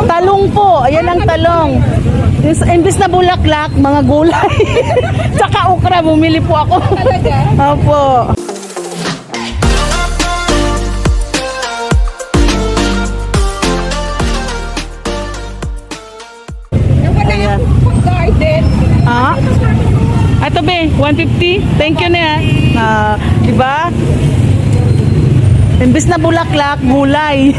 Talong po. Ayan ang talong. Imbis na bulaklak, mga gulay. Tsaka okra, bumili po ako. Talaga? Opo. Wala akong garden. Ah? Ito be, 150. Thank you na. Diba? Imbis na bulaklak, gulay.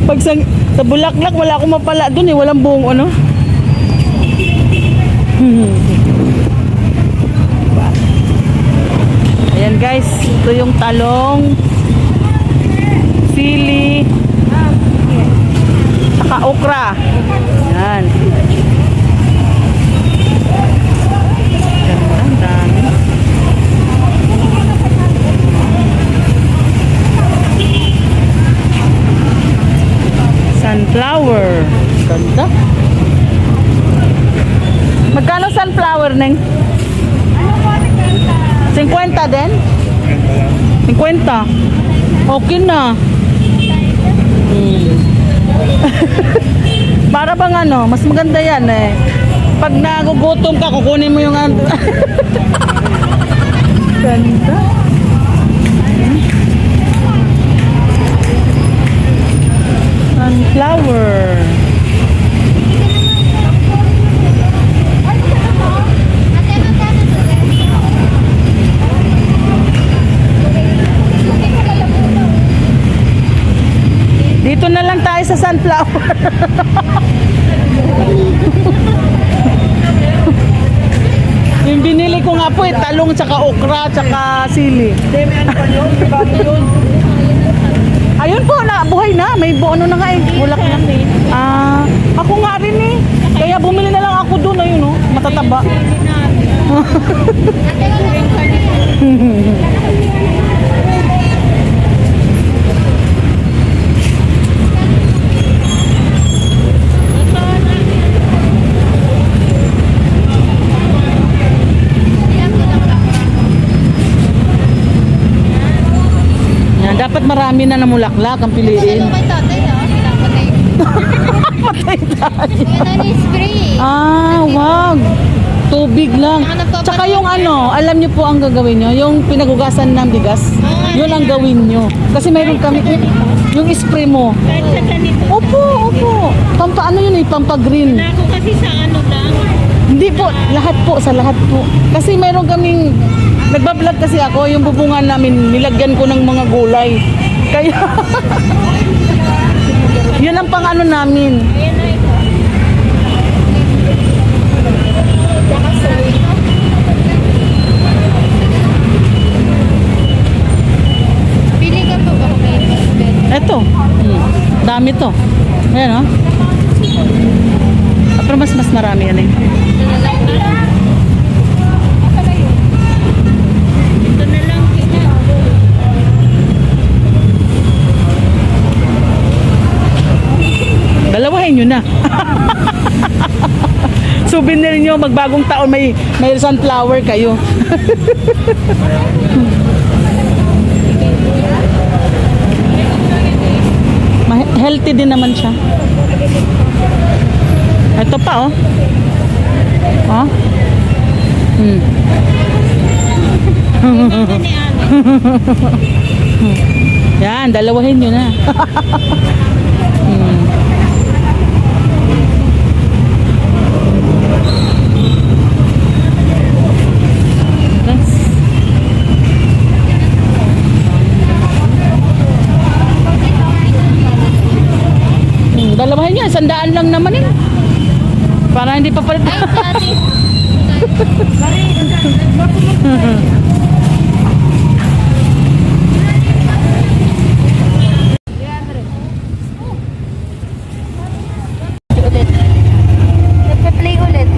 Pag sa bulaklak, wala akong mapala dun eh. Walang buong ano. Ayan guys, ito yung talong, sili, saka okra. Ayan. Ganda, ang dami. Sunflower. Ganda. Magkano sunflower, Neng? 50 din? 50. Okay na. Para bang ano, mas maganda yan eh. Pag nagugutom ka, kukunin mo yung ano. Ganda. Sunflower. Dito na lang tayo sa sunflower. Yung binili ko nga po eh, talong tsaka okra tsaka sili. Ayun po, na buhay na. May ano na nga eh. Bulak na. Ako nga rin eh. Kaya bumili na lang ako doon. Ayun oh, matataba. Dapat marami na namulaklak ang piliin. Ano kay tatay na? Pinapatay. Patay tayo. Yan ang spray. Wag. Tubig lang. Tsaka yung ano, alam niyo po ang gagawin niyo, yung pinagugasan ng bigas, yun ang gawin niyo. Kasi mayroon kami, yung spray mo. Opo, opo. Ano yun eh, pampa-green. Ako kasi sa ano lang. Hindi po, lahat po, sa lahat po. Kasi mayroon kaming, nagbablog kasi ako, yung bubungan namin, nilagyan ko ng mga gulay. Kaya, yun ang pang ano namin. Ayan na ito. Pili ka pa ba? Eto, dami to. Ayan o. Pero mas marami yan eh. Ito na lang. Dalawahin nyo na. Souvenir nyo, magbagong taon may sunflower kayo. Healthy din naman siya. Ito pa oh. Oh. Yan, dalawahin nyo na. Dalawahin nyo, 100 lang naman eh. Para hindi pa palit. Nagpa-play ulit.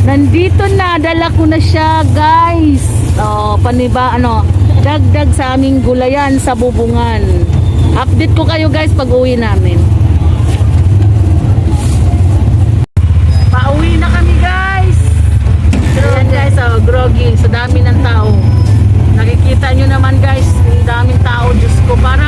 Nandito na, dala ko na siya, guys. Paniba, dagdag sa aming gulayan sa bubungan. Update ko kayo guys pag uwi namin. Pauwi na kami guys. Ayan guys, groggy sa dami ng tao. Nakikita nyo naman guys, daming tao, Diyos ko, parang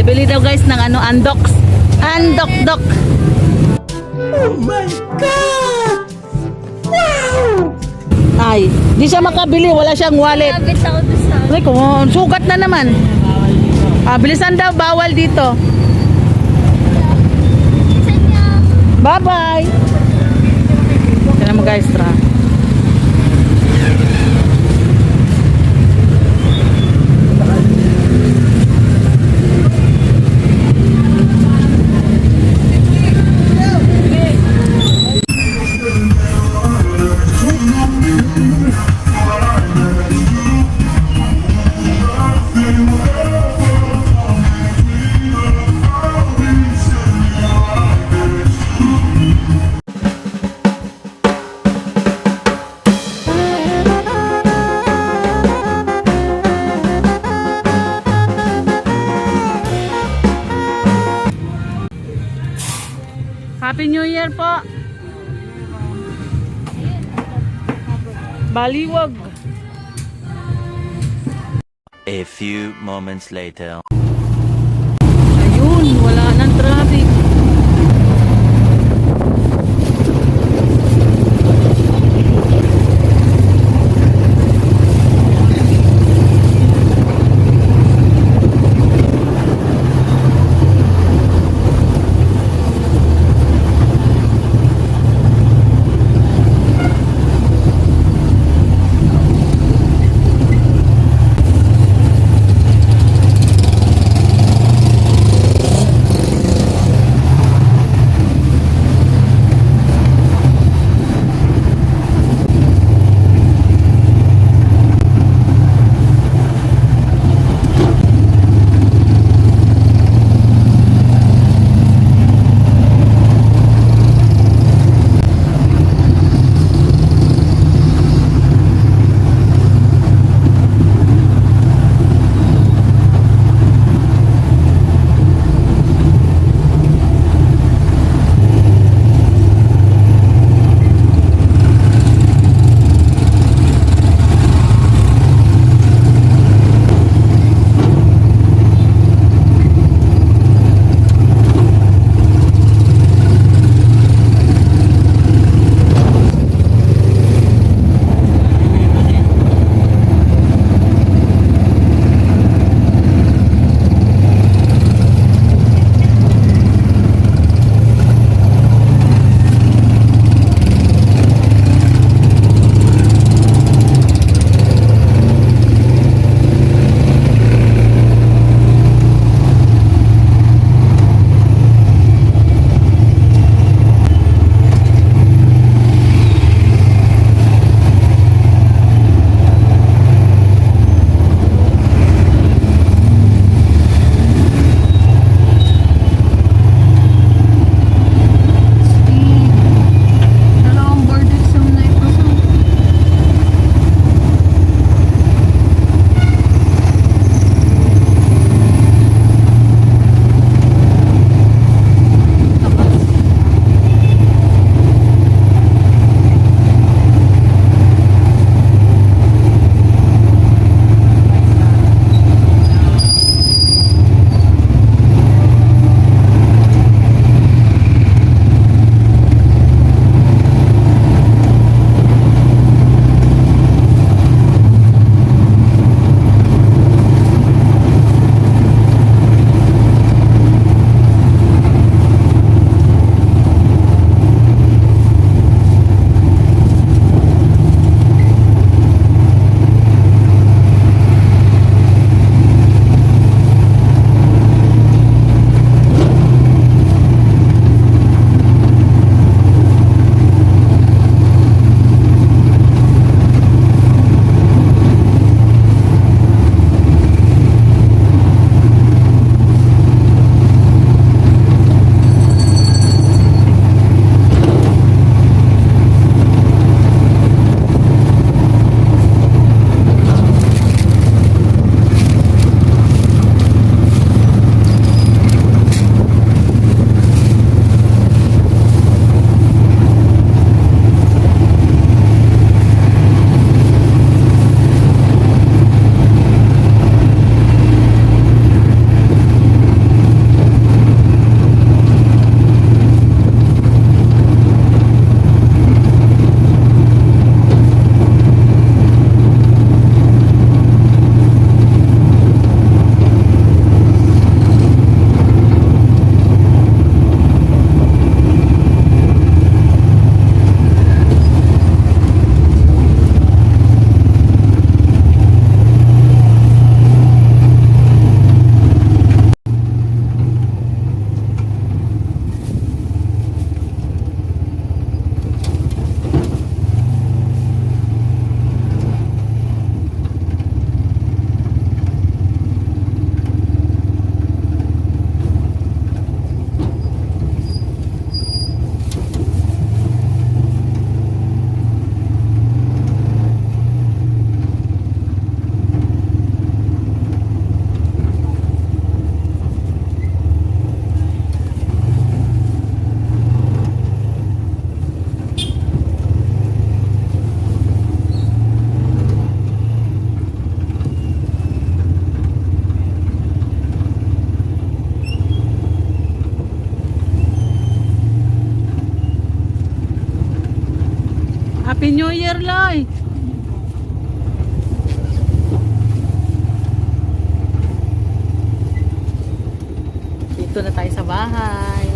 Bibili daw guys ng ano, andoks. Andok-dok. Ay, di siya makabili, wala siyang wallet. Nabit ako doon sa... Ay, kung sugat na naman. Bilisan daw, bawal dito. Bye-bye. Tignan mo guys, tra. Happy New Year po. Baliwag. A few moments later. Ayun, wala nang traffic. Happy New Year, Loy! Dito na tayo sa bahay.